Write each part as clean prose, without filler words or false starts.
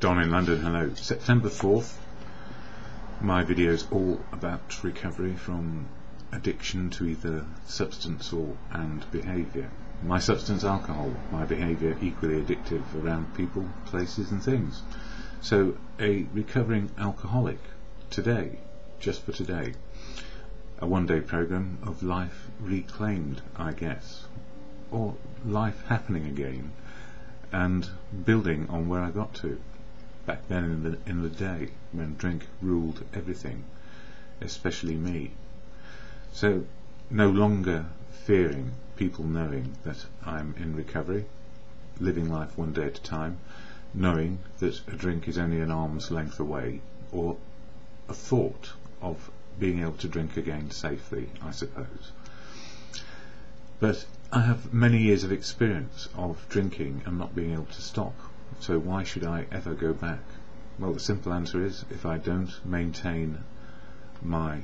Don in London, hello. September 4th, my video is all about recovery from addiction to either substance and behaviour. My substance, alcohol, my behaviour equally addictive around people, places and things. So a recovering alcoholic today, just for today, a one-day programme of life reclaimed, I guess, or life happening again and building on where I got to back then in the day when drink ruled everything, especially me. So no longer fearing people knowing that I'm in recovery, living life one day at a time, knowing that a drink is only an arm's length away, or a thought of being able to drink again safely, I suppose. But I have many years of experience of drinking and not being able to stop, so why should I ever go back? Well, the simple answer is, if I don't maintain my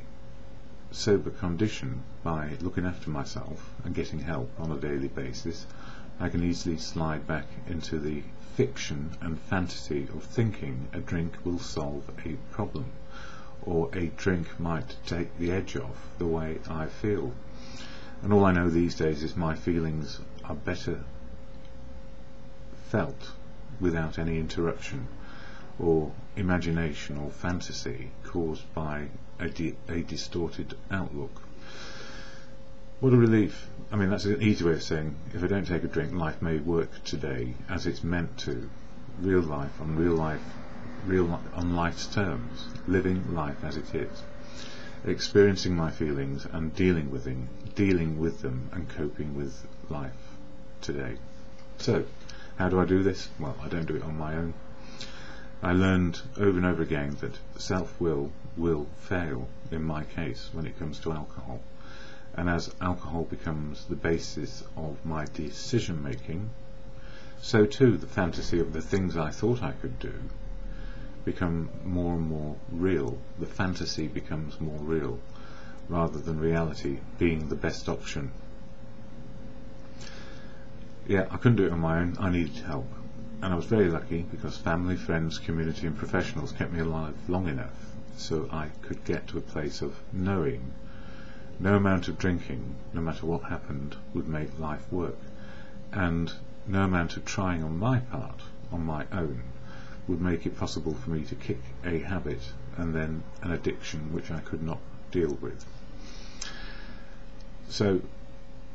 sober condition by looking after myself and getting help on a daily basis, I can easily slide back into the fiction and fantasy of thinking a drink will solve a problem, or a drink might take the edge off the way I feel. And all I know these days is my feelings are better felt without any interruption or imagination or fantasy caused by a distorted outlook. What a relief. I mean, that's an easy way of saying, if I don't take a drink, life may work today as it's meant to. Real life on life's terms, living life as it is, experiencing my feelings and dealing with them and coping with life today. So, how do I do this? Well, I don't do it on my own. I learned over and over again that self-will will fail in my case when it comes to alcohol. And as alcohol becomes the basis of my decision making, so too the fantasy of the things I thought I could do become more and more real. The fantasy becomes more real rather than reality being the best option. Yeah, I couldn't do it on my own. I needed help. And I was very lucky because family, friends, community and professionals kept me alive long enough so I could get to a place of knowing no amount of drinking, no matter what happened, would make life work, and no amount of trying on my part, on my own, would make it possible for me to kick a habit and then an addiction which I could not deal with. So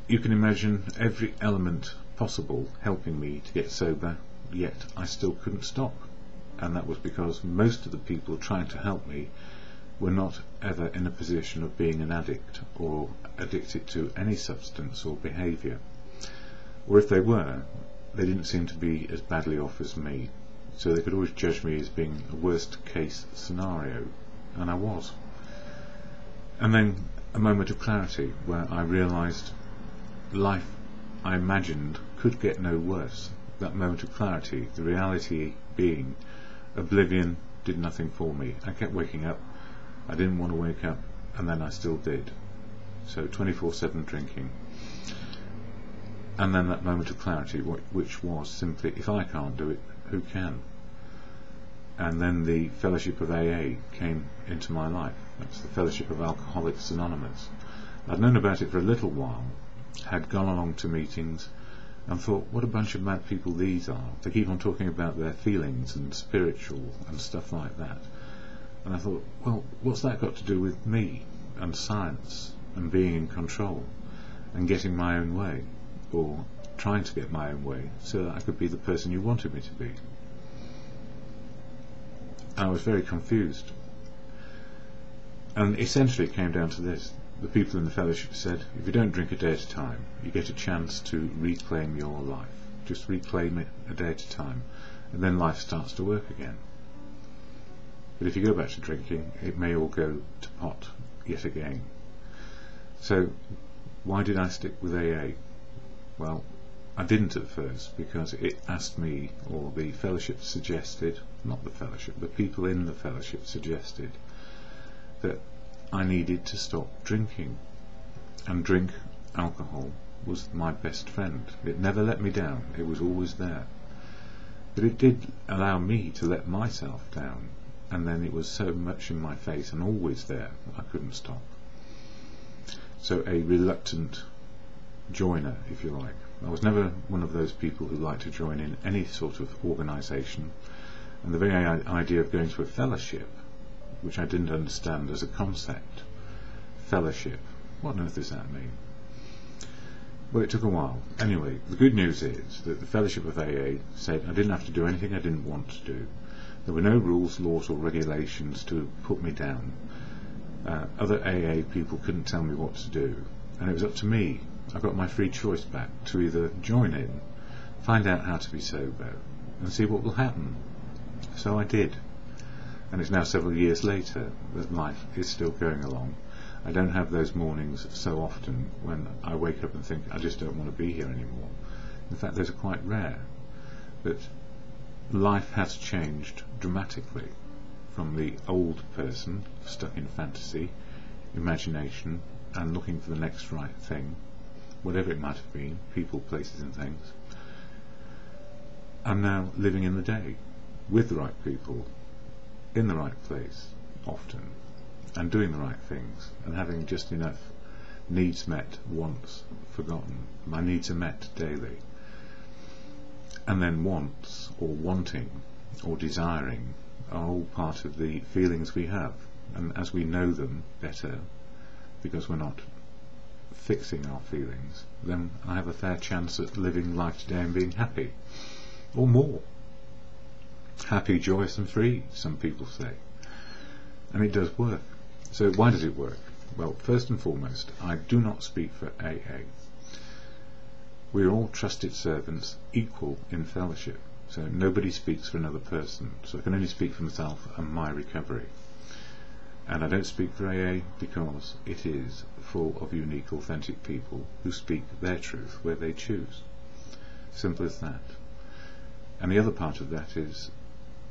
you can imagine every element possible helping me to get sober, yet I still couldn't stop, and that was because most of the people trying to help me were not ever in a position of being an addict or addicted to any substance or behaviour, or if they were, they didn't seem to be as badly off as me, so they could always judge me as being a worst case scenario, and I was. And then a moment of clarity where I realised life I imagined could get no worse. That moment of clarity, the reality being oblivion did nothing for me. I kept waking up, I didn't want to wake up, and then I still did. So 24/7 drinking. And then that moment of clarity, which was simply, if I can't do it, who can? And then the fellowship of AA came into my life. That's the Fellowship of Alcoholics Anonymous. I'd known about it for a little while, had gone along to meetings, and thought, what a bunch of mad people these are. They keep on talking about their feelings and spiritual and stuff like that. And I thought, well, what's that got to do with me and science and being in control and getting my own way, or trying to get my own way so that I could be the person you wanted me to be? And I was very confused. And essentially it came down to this. The people in the fellowship said, if you don't drink a day at a time, you get a chance to reclaim your life. Just reclaim it a day at a time, and then life starts to work again. But if you go back to drinking, it may all go to pot yet again. So why did I stick with AA? Well, I didn't at first, because it asked me, or the fellowship suggested, not the fellowship, the people in the fellowship suggested that I needed to stop drinking, and drink alcohol was my best friend. It never let me down, it was always there. But it did allow me to let myself down, and then it was so much in my face and always there, I couldn't stop. So a reluctant joiner, if you like. I was never one of those people who like to join in any sort of organisation, and the very idea of going to a fellowship, which I didn't understand as a concept, fellowship, what on earth does that mean? Well, it took a while. Anyway, the good news is that the Fellowship of AA said I didn't have to do anything I didn't want to do. There were no rules, laws or regulations to put me down. Other AA people couldn't tell me what to do, and it was up to me. I got my free choice back to either join in, find out how to be sober, and see what will happen. So I did, and it's now several years later that life is still going along. I don't have those mornings so often when I wake up and think I just don't want to be here anymore. In fact, those are quite rare. But life has changed dramatically from the old person stuck in fantasy, imagination, and looking for the next right thing, whatever it might have been, people, places and things. I'm now living in the day, with the right people, in the right place, often, and doing the right things, and having just enough needs met, wants forgotten. My needs are met daily. And then wants, or wanting, or desiring, are all part of the feelings we have. And as we know them better, because we're not fixing our feelings, then I have a fair chance at living life today and being happy, or more. Happy, joyous and free, some people say. And it does work. So why does it work? Well, first and foremost, I do not speak for AA. We are all trusted servants, equal in fellowship. So nobody speaks for another person. So I can only speak for myself and my recovery. And I don't speak for AA because it is full of unique, authentic people who speak their truth where they choose. Simple as that. And the other part of that is,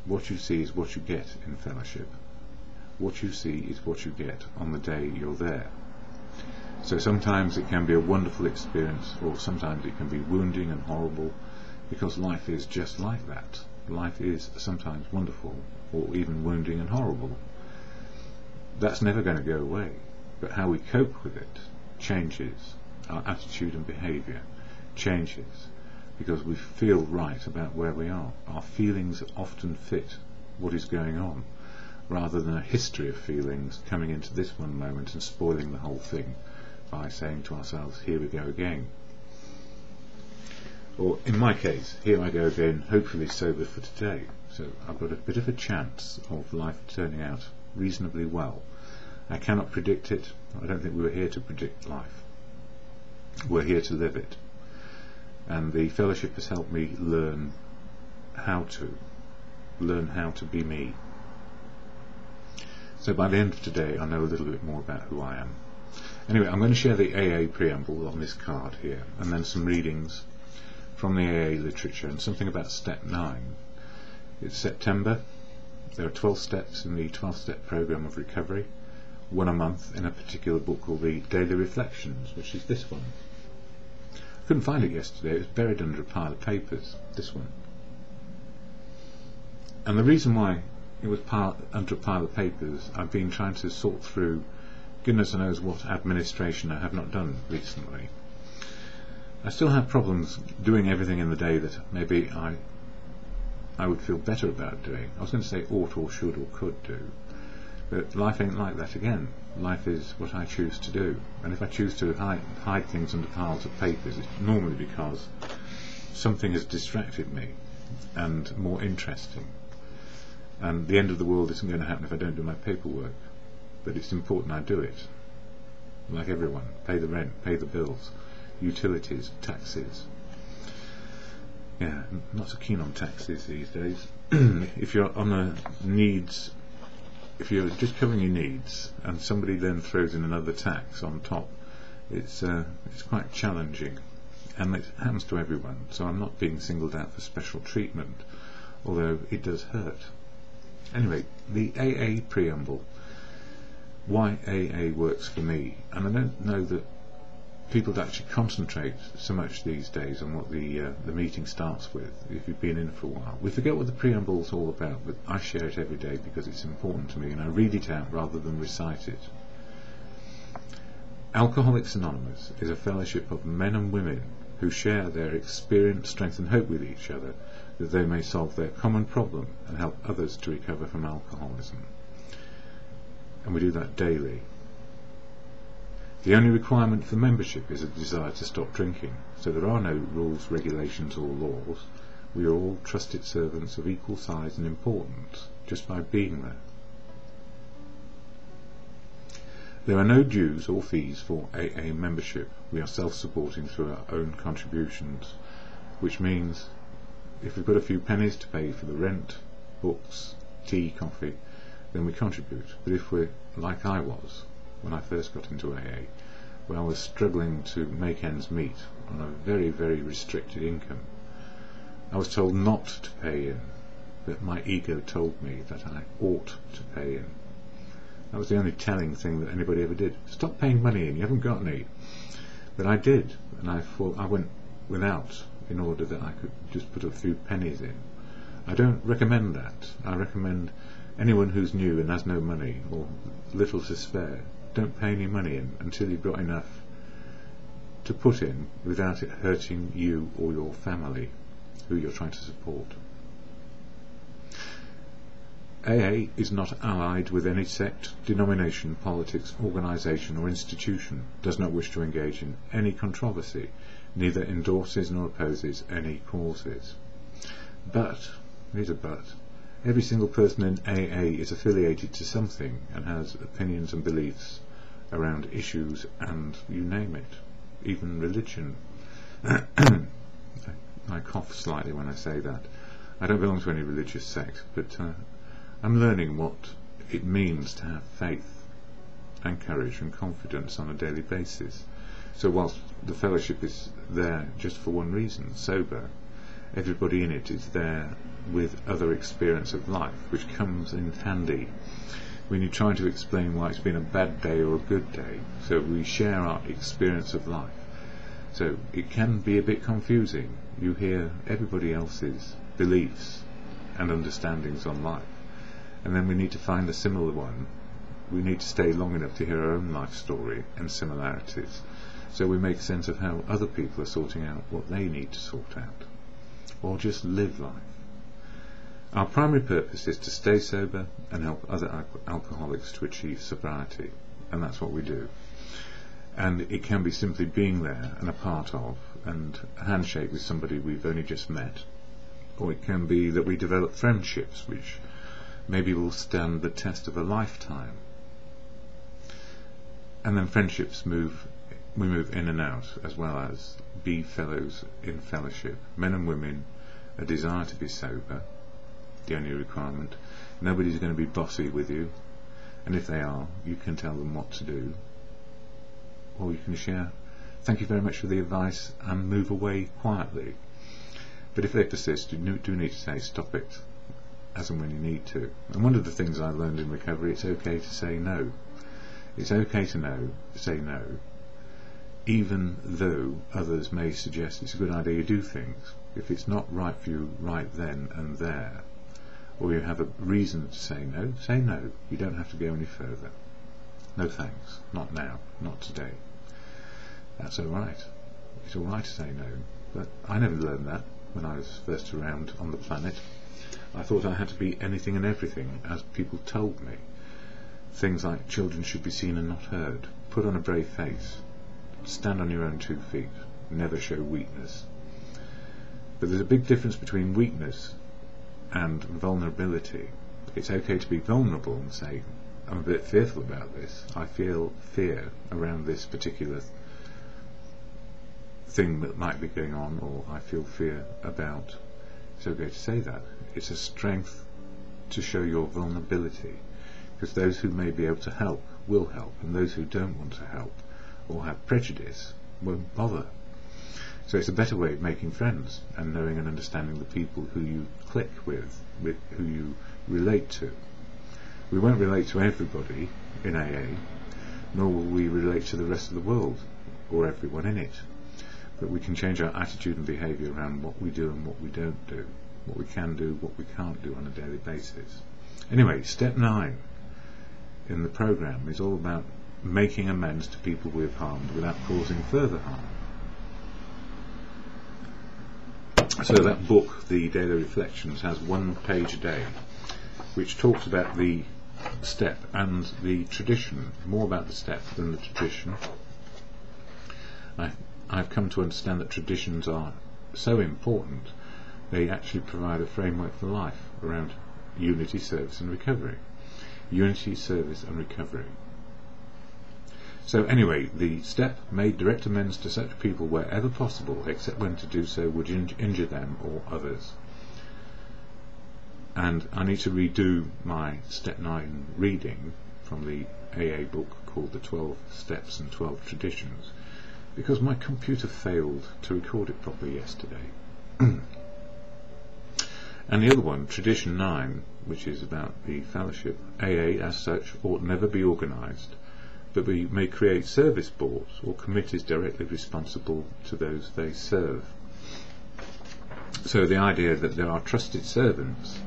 what you see is what you get in fellowship. What you see is what you get on the day you're there. So sometimes it can be a wonderful experience, or sometimes it can be wounding and horrible, because life is just like that. Life is sometimes wonderful, or even wounding and horrible. That's never going to go away, but how we cope with it changes. Our attitude and behaviour changes, because we feel right about where we are. Our feelings often fit what is going on, rather than a history of feelings coming into this one moment and spoiling the whole thing by saying to ourselves, here we go again. Or in my case, here I go again, hopefully sober for today. So I've got a bit of a chance of life turning out reasonably well. I cannot predict it. I don't think we were here to predict life. We're here to live it. And the fellowship has helped me learn how to be me. So by the end of today I know a little bit more about who I am. Anyway, I'm going to share the AA preamble on this card here, and then some readings from the AA literature and something about step 9. It's September. There are 12 steps in the 12-step program of recovery, one a month in a particular book called the Daily Reflections, which is this one. I couldn't find it yesterday. It was buried under a pile of papers, this one. And the reason why it was under a pile of papers, I've been trying to sort through goodness knows what administration I have not done recently. I still have problems doing everything in the day that maybe I would feel better about doing. I was going to say ought or should or could do, but life ain't like that again. Life is what I choose to do, and if I choose to hide things under piles of papers, it's normally because something has distracted me and more interesting. And the end of the world isn't going to happen if I don't do my paperwork, but it's important I do it. Like everyone, pay the rent, pay the bills, utilities, taxes. Yeah, not so keen on taxes these days. If you're on a needs, if you're just covering your needs and somebody then throws in another tax on top, it's quite challenging, and it happens to everyone. So I'm not being singled out for special treatment, although it does hurt. Anyway, the AA preamble, why AA works for me, and I don't know that people to actually concentrate so much these days on what the meeting starts with, if you've been in for a while. We forget what the preamble's all about, but I share it every day because it's important to me, and I read it out rather than recite it. Alcoholics Anonymous is a fellowship of men and women who share their experience, strength and hope with each other, that they may solve their common problem and help others to recover from alcoholism. And we do that daily. The only requirement for membership is a desire to stop drinking, so there are no rules, regulations or laws. We are all trusted servants of equal size and importance, just by being there. There are no dues or fees for AA membership. We are self-supporting through our own contributions, which means if we've got a few pennies to pay for the rent, books, tea, coffee, then we contribute. But if we're like I was when I first got into AA, where I was struggling to make ends meet on a very, very restricted income, I was told not to pay in, but my ego told me that I ought to pay in. That was the only telling thing that anybody ever did. Stop paying money in, you haven't got any. But I did, and I went without in order that I could just put a few pennies in. I don't recommend that. I recommend anyone who's new and has no money or little to spare, don't pay any money in until you've got enough to put in without it hurting you or your family who you're trying to support. AA is not allied with any sect, denomination, politics, organisation or institution, does not wish to engage in any controversy, neither endorses nor opposes any causes. But, here's a but, every single person in AA is affiliated to something and has opinions and beliefs around issues and you name it, even religion. I cough slightly when I say that. I don't belong to any religious sect, but I'm learning what it means to have faith and courage and confidence on a daily basis. So whilst the fellowship is there just for one reason, sober, everybody in it is there with other experience of life, which comes in handy when you're trying to explain why it's been a bad day or a good day. So we share our experience of life. So it can be a bit confusing. You hear everybody else's beliefs and understandings on life, and then we need to find a similar one. We need to stay long enough to hear our own life story and similarities, so we make sense of how other people are sorting out what they need to sort out, or just live life. Our primary purpose is to stay sober and help other alcoholics to achieve sobriety, and that's what we do. And it can be simply being there and a part of, and a handshake with somebody we've only just met, or it can be that we develop friendships which maybe will stand the test of a lifetime. And then friendships we move in and out, as well as be fellows in fellowship, men and women, a desire to be sober, the only requirement. Nobody's going to be bossy with you, and if they are, you can tell them what to do, or you can share, thank you very much for the advice, and move away quietly. But if they persist, you do need to say stop it, as and when you need to. And one of the things I learned in recovery, it's okay to say no. It's okay to say no, even though others may suggest it's a good idea you do things. If it's not right for you right then and there, or you have a reason to say no, say no. You don't have to go any further. No thanks, not now, not today. That's alright. It's alright to say no, but I never learned that when I was first around on the planet. I thought I had to be anything and everything, as people told me. Things like children should be seen and not heard, put on a brave face, stand on your own 2 feet, never show weakness. But there's a big difference between weakness and vulnerability. It's okay to be vulnerable and say, I'm a bit fearful about this. I feel fear around this particular thing that might be going on, or I feel fear about. It's okay to say that. It's a strength to show your vulnerability, because those who may be able to help will help, and those who don't want to help or have prejudice won't bother. So it's a better way of making friends and knowing and understanding the people who you click with who you relate to. We won't relate to everybody in AA, nor will we relate to the rest of the world. or everyone in it. But we can change our attitude and behaviour around what we do and what we don't do, what we can do, what we can't do on a daily basis. Anyway, step 9 in the program is all about making amends to people we've harmed without causing further harm. So that book, the Daily Reflections, has 1 page a day, which talks about the step and the tradition, more about the step than the tradition. I've come to understand that traditions are so important, they actually provide a framework for life around unity, service and recovery. Unity, service and recovery. So anyway, the step made direct amends to such people wherever possible, except when to do so would injure them or others. And I need to redo my step 9 reading from the AA book called The 12 Steps and 12 Traditions, because my computer failed to record it properly yesterday. And the other one, Tradition 9, which is about the fellowship. AA, as such, ought never be organised, but we may create service boards or committees directly responsible to those they serve. So the idea that there are trusted servants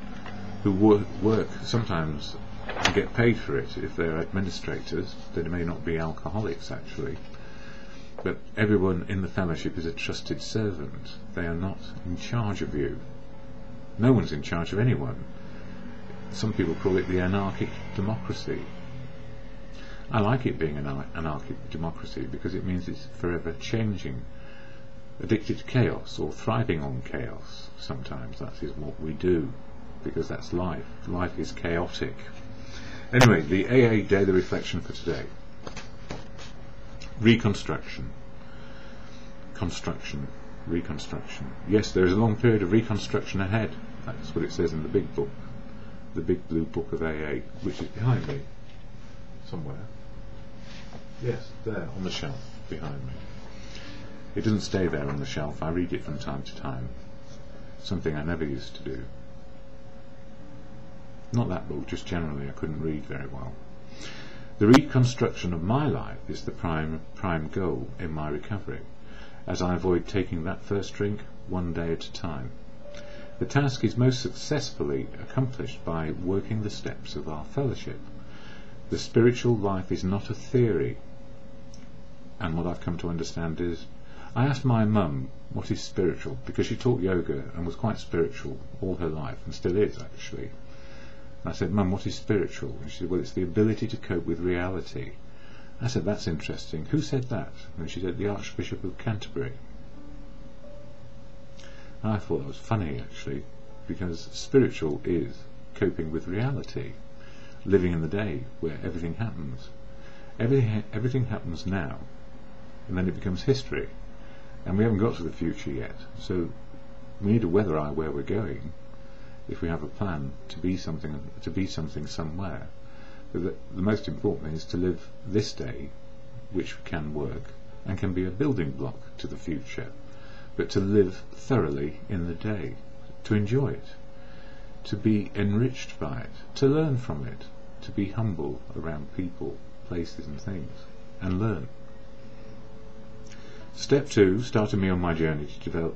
who work sometimes and get paid for it. If they're administrators, they may not be alcoholics actually, but everyone in the fellowship is a trusted servant. They are not in charge of you. No one's in charge of anyone. Some people call it the anarchic democracy. I like it being an anarchic democracy because it means it's forever changing, addicted to chaos or thriving on chaos. Sometimes that is what we do, because that's life. Life is chaotic. Anyway, the AA Daily Reflection for today. Reconstruction. Construction. Reconstruction. Yes, there is a long period of reconstruction ahead. That's what it says in the big book, the big blue book of AA, which is behind me somewhere. Yes, there on the shelf behind me. It doesn't stay there on the shelf. I read it from time to time, something I never used to do. Not that book, just generally I couldn't read very well. The reconstruction of my life is the prime goal in my recovery, as I avoid taking that first drink one day at a time. The task is most successfully accomplished by working the steps of our fellowship. The spiritual life is not a theory, and what I've come to understand is, I asked my mum what is spiritual, because she taught yoga and was quite spiritual all her life, and still is actually. And I said, Mum, what is spiritual? And she said, well, it's the ability to cope with reality. I said, that's interesting. Who said that? And she said, the Archbishop of Canterbury. And I thought that was funny, actually, because spiritual is coping with reality, living in the day where everything happens. Everything happens now, and then it becomes history. And we haven't got to the future yet, so we need to weather eye where we're going if we have a plan to be something somewhere. But the most important thing is to live this day, which can work and can be a building block to the future, but to live thoroughly in the day, to enjoy it, to be enriched by it, to learn from it, to be humble around people, places and things, and learn. Step 2 started me on my journey to develop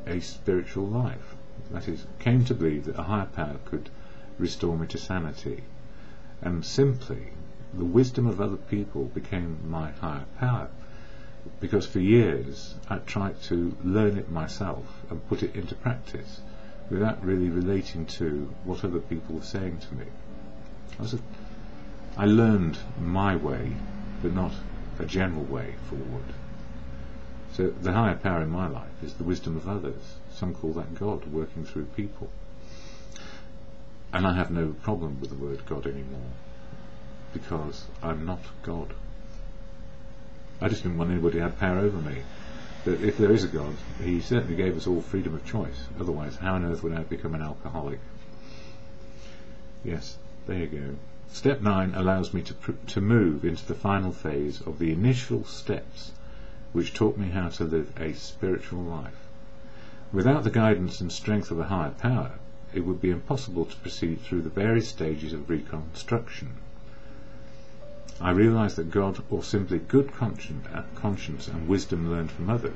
a spiritual life. That is, came to believe that a higher power could restore me to sanity, and simply the wisdom of other people became my higher power, because for years I tried to learn it myself and put it into practice without really relating to what other people were saying to me. I learned my way, but not a general way forward. So the higher power in my life is the wisdom of others. Some call that God working through people. And I have no problem with the word God anymore, because I'm not God. I just didn't want anybody to have power over me. But if there is a God, he certainly gave us all freedom of choice. Otherwise, how on earth would I become an alcoholic? Yes, there you go. Step 9 allows me to move into the final phase of the initial steps, which taught me how to live a spiritual life. Without the guidance and strength of a higher power, it would be impossible to proceed through the various stages of reconstruction. I realised that God, or simply good conscience and wisdom learned from others,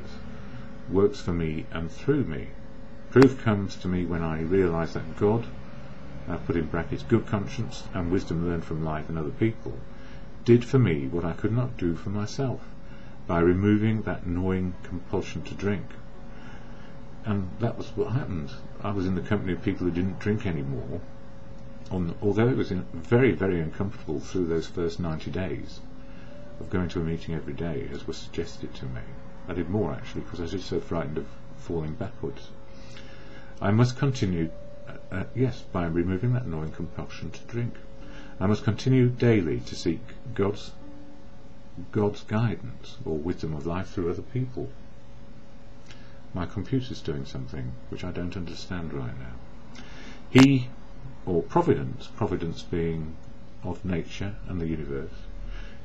works for me and through me. Proof comes to me when I realise that God, put in brackets, good conscience and wisdom learned from life and other people, did for me what I could not do for myself, by removing that gnawing compulsion to drink. And that was what happened. I was in the company of people who didn't drink anymore, although it was very, very uncomfortable through those first 90 days of going to a meeting every day, as was suggested to me. I did more, actually, because I was just so frightened of falling backwards. I must continue, yes, by removing that gnawing compulsion to drink. I must continue daily to seek God's guidance or wisdom of life through other people. My computer's doing something which I don't understand right now. He, or providence being of nature and the universe,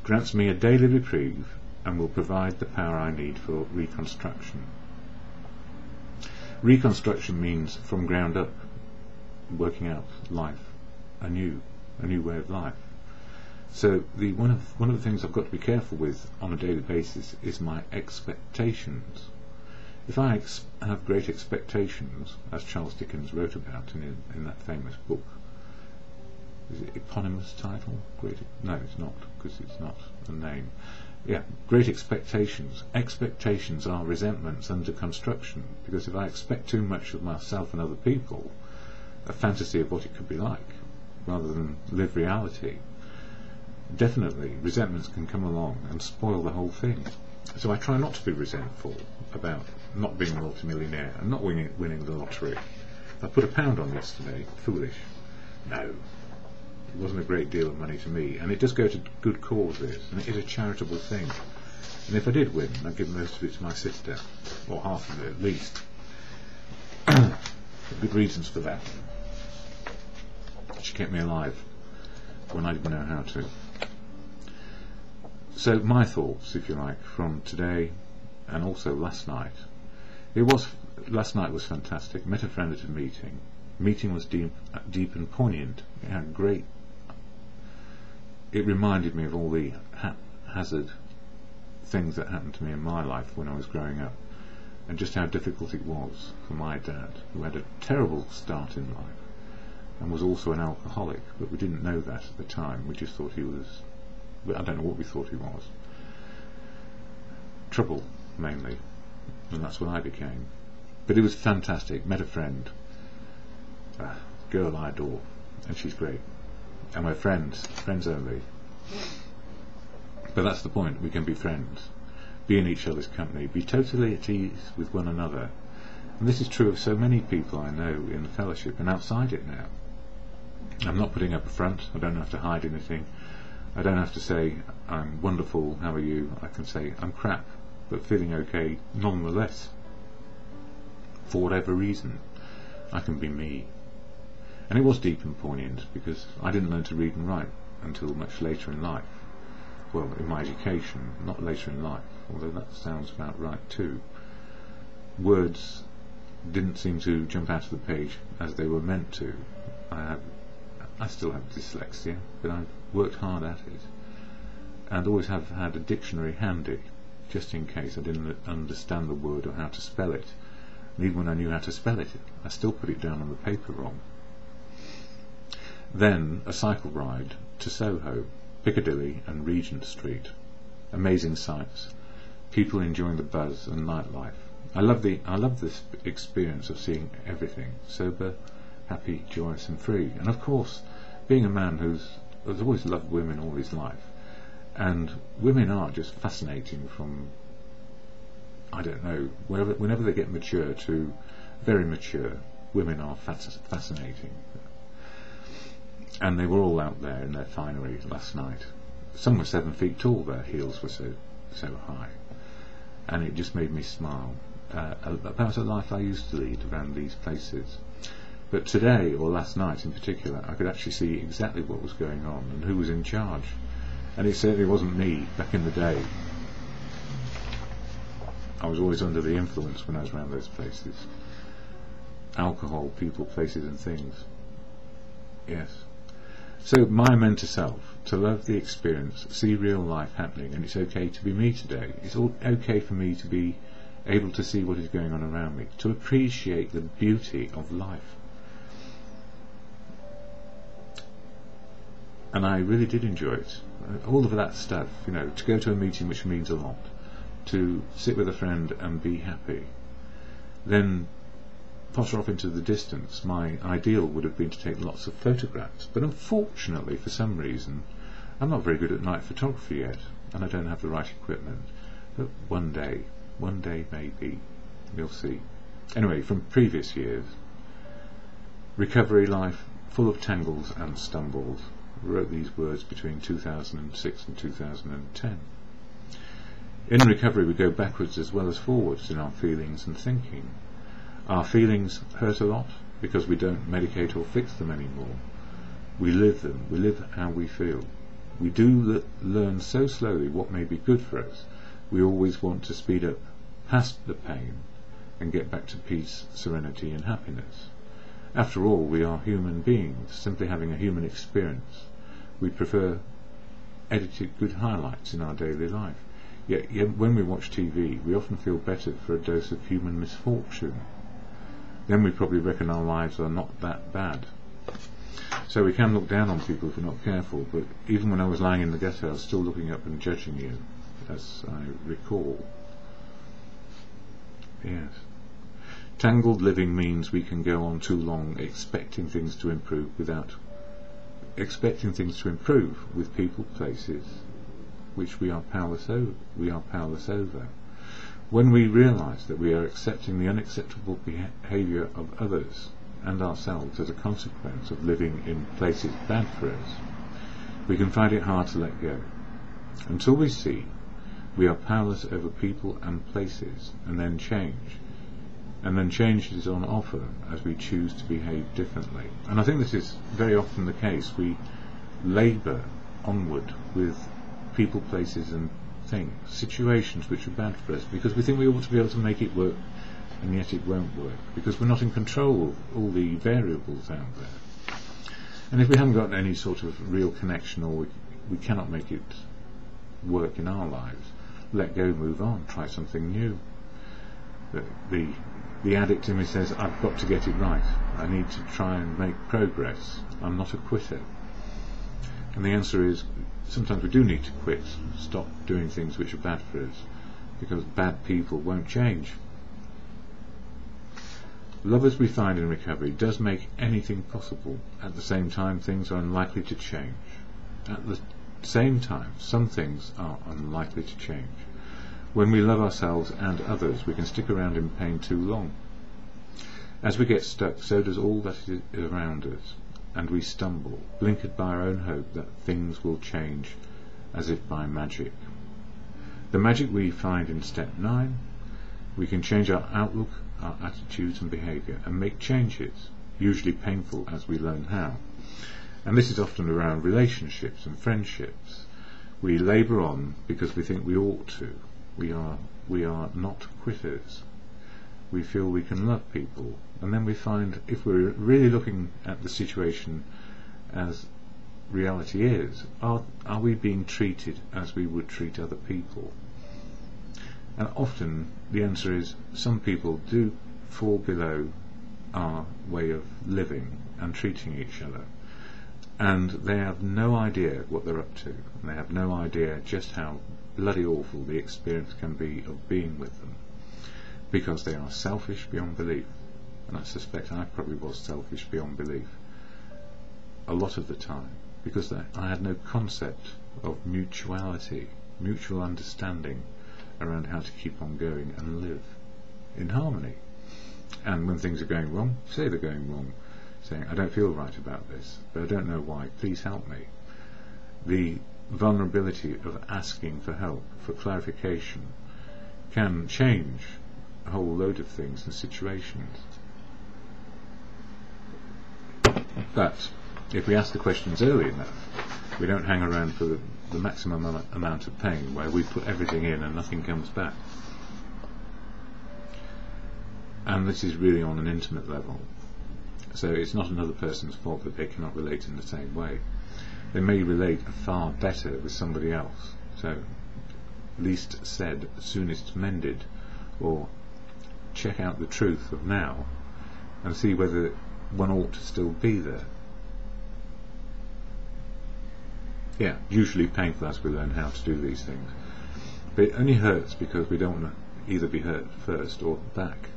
grants me a daily reprieve and will provide the power I need for reconstruction. Reconstruction means from ground up, working out life anew, a new way of life. So one of the things I've got to be careful with on a daily basis is my expectations. If I have great expectations, as Charles Dickens wrote about in that famous book, is it eponymous title? No, it's not, because it's not a name. Yeah, great expectations. Expectations are resentments under construction, because if I expect too much of myself and other people, a fantasy of what it could be like, rather than live reality, definitely resentments can come along and spoil the whole thing. So I try not to be resentful about not being a multimillionaire and not winning the lottery. I put £1 on yesterday. Foolish. No. It wasn't a great deal of money to me, and it does go to good causes, and it is a charitable thing. And if I did win, I'd give most of it to my sister, or half of it at least. Good reasons for that. She kept me alive when I didn't know how to. So my thoughts, if you like, from today and also last night. Last night was fantastic. Met a friend at a meeting. Meeting was deep and poignant. It had great. It reminded me of all the haphazard things that happened to me in my life when I was growing up, and just how difficult it was for my dad, who had a terrible start in life and was also an alcoholic, but we didn't know that at the time. We just thought he was, I don't know what we thought he was. Trouble, mainly, and that's what I became. But it was fantastic. Met a friend, a girl I adore, and she's great. And we're friends only. But that's the point, we can be friends, be in each other's company, be totally at ease with one another. And this is true of so many people I know in the fellowship and outside it now. I'm not putting up a front, I don't have to hide anything, I don't have to say I'm wonderful, how are you? I can say I'm crap, but feeling okay nonetheless. For whatever reason, I can be me. And it was deep and poignant, because I didn't learn to read and write until much later in life. Well, in my education, not later in life, although that sounds about right too. Words didn't seem to jump out of the page as they were meant to. I still have dyslexia, but I've worked hard at it, and always have had a dictionary handy, just in case I didn't understand the word or how to spell it. And even when I knew how to spell it, I still put it down on the paper wrong. Then a cycle ride to Soho, Piccadilly and Regent Street. Amazing sights, people enjoying the buzz and nightlife. I love this experience of seeing everything sober, happy, joyous and free. And of course, being a man who's always loved women all his life, and women are just fascinating from, I don't know, whenever they get mature to very mature, women are fascinating. And they were all out there in their finery last night. Some were 7 feet tall, their heels were so high, and it just made me smile about the life I used to lead around these places. But today, or last night in particular, I could actually see exactly what was going on and who was in charge. And it certainly wasn't me back in the day. I was always under the influence when I was around those places. Alcohol, people, places and things. Yes. So my amend to self, to love the experience, see real life happening, and it's okay to be me today. It's all okay for me to be able to see what is going on around me, to appreciate the beauty of life. And I really did enjoy it. All of that stuff, you know, to go to a meeting which means a lot, to sit with a friend and be happy, then potter off into the distance. My ideal would have been to take lots of photographs, but unfortunately, for some reason, I'm not very good at night photography yet, and I don't have the right equipment. But one day maybe, you'll see. Anyway, from previous years, recovery life full of tangles and stumbles. I wrote these words between 2006 and 2010. In recovery we go backwards as well as forwards in our feelings and thinking. Our feelings hurt a lot because we don't medicate or fix them anymore. We live them, we live how we feel. We do learn so slowly what may be good for us. We always want to speed up past the pain and get back to peace, serenity and happiness. After all, we are human beings, simply having a human experience. We prefer edited good highlights in our daily life. Yet when we watch TV, we often feel better for a dose of human misfortune. Then we probably reckon our lives are not that bad. So we can look down on people if we're not careful, but even when I was lying in the gutter, I was still looking up and judging you, as I recall. Yes. Tangled living means we can go on too long expecting things to improve with people, places, which we are powerless over. When we realise that we are accepting the unacceptable behaviour of others and ourselves as a consequence of living in places bad for us, we can find it hard to let go. Until we see we are powerless over people and places, and then change. And then change is on offer as we choose to behave differently. And I think this is very often the case. We labour onward with people, places and things, situations which are bad for us, because we think we ought to be able to make it work, and yet it won't work, because we're not in control of all the variables out there. And if we haven't got any sort of real connection, or we cannot make it work in our lives, let go, move on, try something new. The addict in me says, I've got to get it right, I need to try and make progress, I'm not a quitter. And the answer is, sometimes we do need to quit, stop doing things which are bad for us, because bad people won't change. Love, as we find in recovery, does make anything possible. At the same time, things are unlikely to change. At the same time, some things are unlikely to change. When we love ourselves and others, we can stick around in pain too long. As we get stuck, so does all that is around us, and we stumble, blinkered by our own hope that things will change as if by magic. The magic we find in step 9, we can change our outlook, our attitudes and behaviour, and make changes, usually painful as we learn how. And this is often around relationships and friendships. We labour on because we think we ought to. We are not quitters. We feel we can love people, and then we find, if we're really looking at the situation as reality is, are we being treated as we would treat other people? And often the answer is, some people do fall below our way of living and treating each other, and they have no idea what they're up to, and they have no idea just how bloody awful the experience can be of being with them, because they are selfish beyond belief. And I suspect I probably was selfish beyond belief a lot of the time, because I had no concept of mutuality, mutual understanding around how to keep on going and live in harmony. And when things are going wrong, say they're going wrong, saying, I don't feel right about this, but I don't know why, please help me. The vulnerability of asking for help, for clarification, can change a whole load of things and situations. But if we ask the questions early enough, we don't hang around for the maximum amount of pain, where we put everything in and nothing comes back. And this is really on an intimate level, so it's not another person's fault that they cannot relate in the same way. they may relate far better with somebody else. So, least said, soonest mended, or check out the truth of now and see whether one ought to still be there. Yeah, usually painful as we learn how to do these things. But it only hurts because we don't want to either be hurt first or back.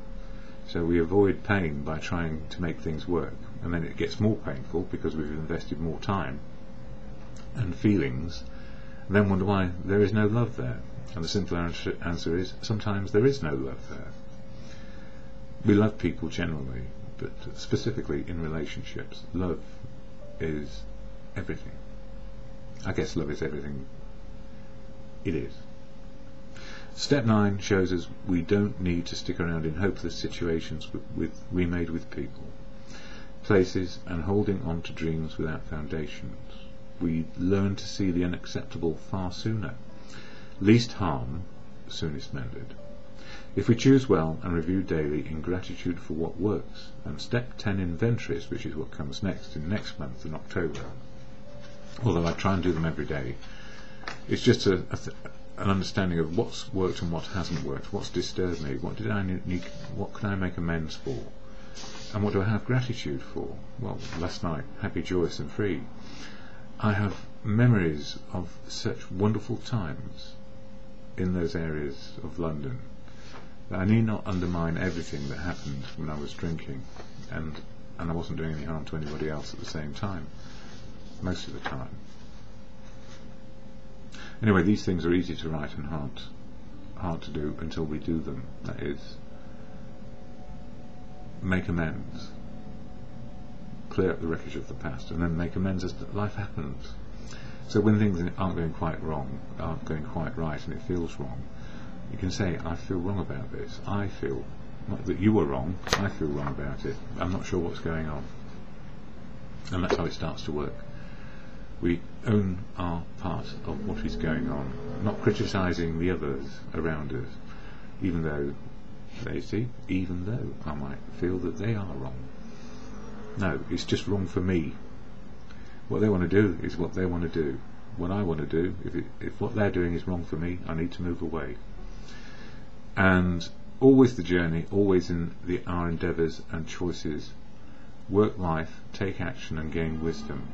So we avoid pain by trying to make things work, and then it gets more painful because we've invested more time and feelings, and then wonder why there is no love there. And the simple answer is, sometimes there is no love there. We love people generally, but specifically in relationships, love is everything. I guess love is everything. It is. Step 9 shows us we don't need to stick around in hopeless situations we made with people, places, and holding on to dreams without foundations. We learn to see the unacceptable far sooner. Least harm, soonest mended. If we choose well and review daily in gratitude for what works, and step 10 inventories, which is what comes next in next month in October, although I try and do them every day, it's just an understanding of what's worked and what hasn't worked, what's disturbed me, what did I need, what can I make amends for, and what do I have gratitude for? Well, last night, happy, joyous and free. I have memories of such wonderful times in those areas of London that I need not undermine everything that happened when I was drinking, and I wasn't doing any harm to anybody else at the same time, most of the time. Anyway, these things are easy to write and hard to do until we do them. That is, make amends, clear up the wreckage of the past, and then make amends as life happens. So when things aren't going quite wrong, aren't going quite right, and it feels wrong, you can say, I feel wrong about this. I feel, not that you were wrong, I feel wrong about it. I'm not sure what's going on. And that's how it starts to work. We own our part of what is going on, not criticising the others around us, even though I might feel that they are wrong. No, it's just wrong for me. What they want to do is what they want to do. What I want to do, if what they're doing is wrong for me, I need to move away. And always the journey, always in our endeavours and choices, work life, take action and gain wisdom.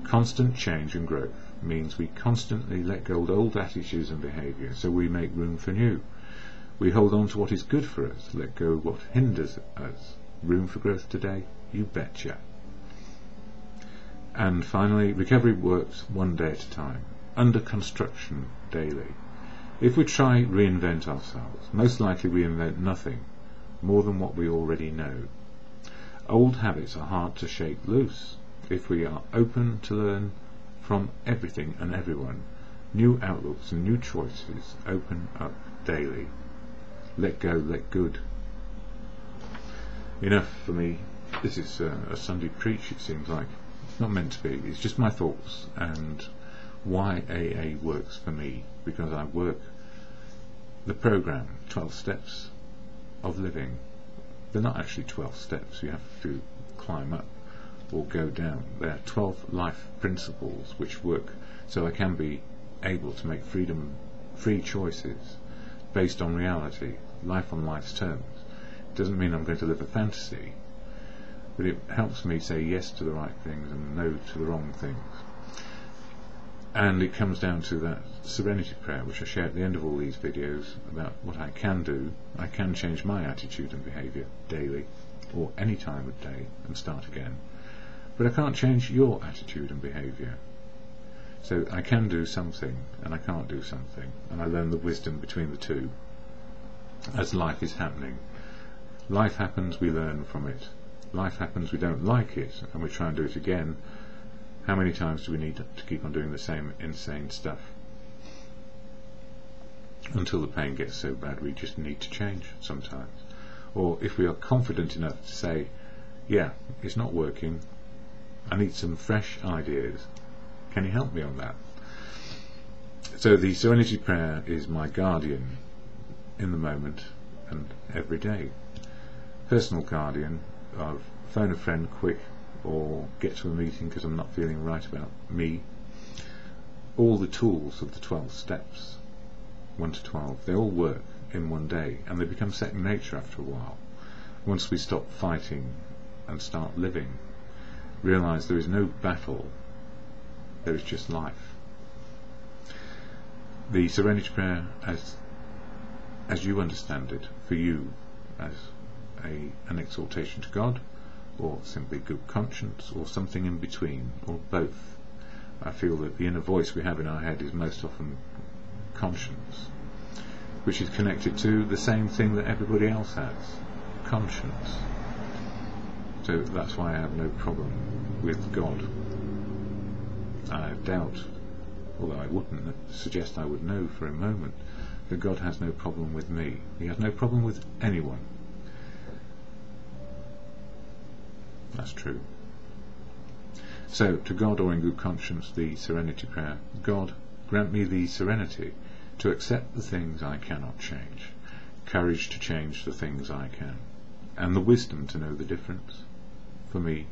Constant change and growth means we constantly let go of old attitudes and behaviour, so we make room for new. We hold on to what is good for us, let go of what hinders us. Room for growth today? You betcha. And finally, recovery works one day at a time, under construction daily. If we try reinvent ourselves, most likely we invent nothing more than what we already know. Old habits are hard to shake loose. If we are open to learn from everything and everyone, new outlooks and new choices open up daily. Let go, let good. Enough for me. This is a Sunday preach, it seems like. It's not meant to be. It's just my thoughts and why AA works for me, because I work the program, 12 steps of living. They're not actually 12 steps. You have to climb up or go down. There are 12 life principles which work so I can be able to make free choices based on reality, life on life's terms. It doesn't mean I'm going to live a fantasy, but it helps me say yes to the right things and no to the wrong things. And it comes down to that serenity prayer which I share at the end of all these videos about what I can do. I can change my attitude and behaviour daily or any time of day and start again. But I can't change your attitude and behaviour. So I can do something and I can't do something, and I learn the wisdom between the two as life is happening. Life happens, we learn from it. Life happens, we don't like it, and we try and do it again. How many times do we need to keep on doing the same insane stuff? Until the pain gets so bad we just need to change sometimes. Or if we are confident enough to say, yeah, it's not working, I need some fresh ideas. Can you help me on that? So the serenity prayer is my guardian in the moment and every day. Personal guardian of phone a friend quick, or get to a meeting because I'm not feeling right about me. all the tools of the 12 steps, 1 to 12, they all work in one day, and they become second nature after a while. Once we stop fighting and start living, realise there is no battle, there is just life. The Serenity Prayer, as you understand it, for you as an exaltation to God, or simply good conscience, or something in between, or both. I feel that the inner voice we have in our head is most often conscience, which is connected to the same thing that everybody else has, conscience. So that's why I have no problem with God. I doubt, although I wouldn't suggest I would know for a moment, that God has no problem with me. He has no problem with anyone. That's true. So, to God, or in good conscience, the Serenity Prayer: God, grant me the serenity to accept the things I cannot change, courage to change the things I can, and the wisdom to know the difference, for me,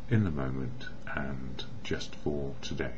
in the moment, and just for today.